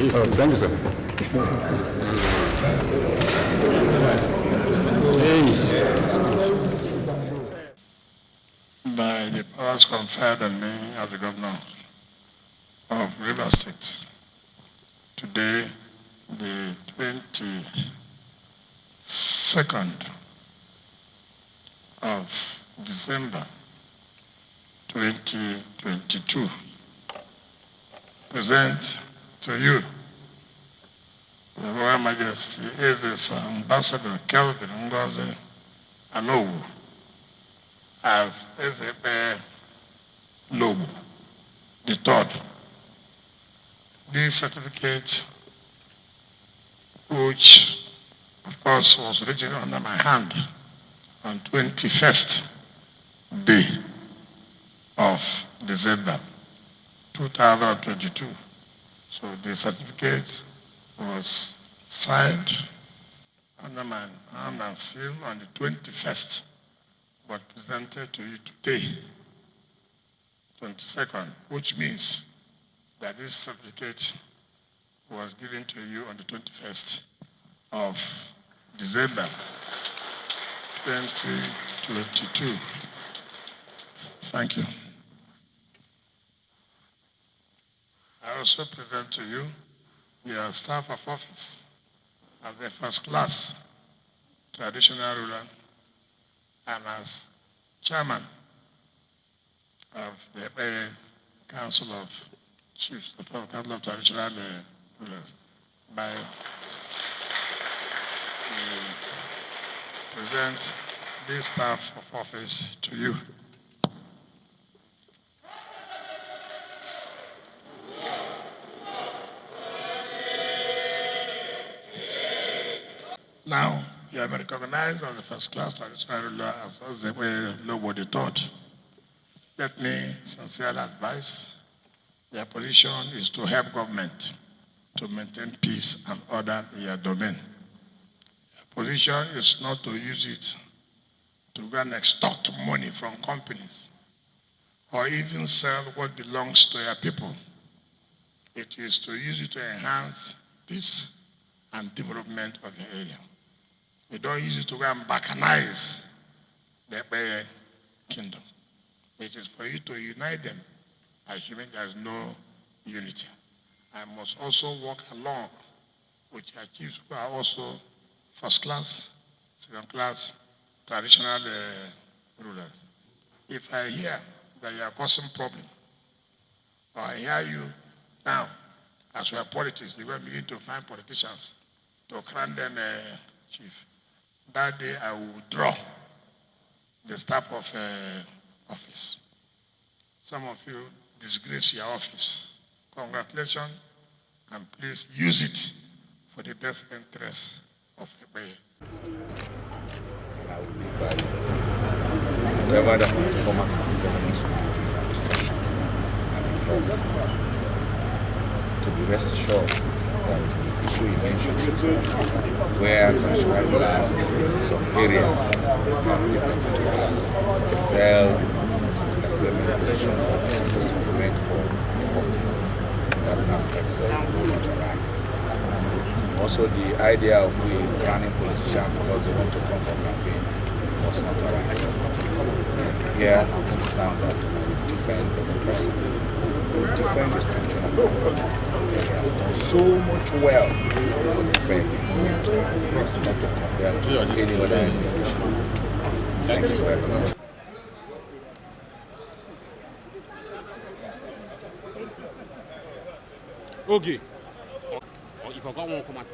Thank you, sir. By the powers conferred on me as the governor of Rivers State, today, the 22nd of December 2022, present to you the Royal Majesty is Ambassador Kelvin Ngozi Anugwo as Ekpeye Logbo, the third. This certificate, which of course was written under my hand on 21st day of December 2022. So the certificate was signed under my hand and sealed on the 21st, but presented to you today, 22nd, which means that this certificate was given to you on the 21st of December 2022. Thank you. I also present to you your staff of office as a first class traditional ruler and as chairman of the Ekpeye Council of Chiefs, the Council of Traditional Rulers. By present this staff of office to you. Now, you have been recognized as the first-class traditional ruler as Ekpeye Logbo the third. Let me sincerely advise, your position is to help government to maintain peace and order in your domain. Your position is not to use it to go and extort money from companies or even sell what belongs to your people. It is to use it to enhance peace and development of your area. You don't use it to go and balkanize the Ekpeye kingdom. It is for you to unite them, assuming there is no unity. I must also work along with your chiefs who are also first class, second class, traditional rulers. If I hear that you are causing problem, or I hear you now, as we are politics, we will begin to find politicians to crown them chief. That day I will withdraw the staff of office. Some of you disgrace your office. Congratulations, and please use it for the best interest of Ekpeye. And I will live by it. Whoever that has come out from the government's duties and instruction and love, to be rest assured that the issue you mentioned, where traditional rulers in some areas sell employment position that is supposed to be meant for the companies, that aspect will not arise. Also, the idea of the crowning politician because they want to come for campaign must not arise. Here to stand that we will defend democracy, we will defend the structure of our country. He has done so much well for the Ekpeye people, not to compare to any other nation. Thank you very much. Okay. If I got one come out.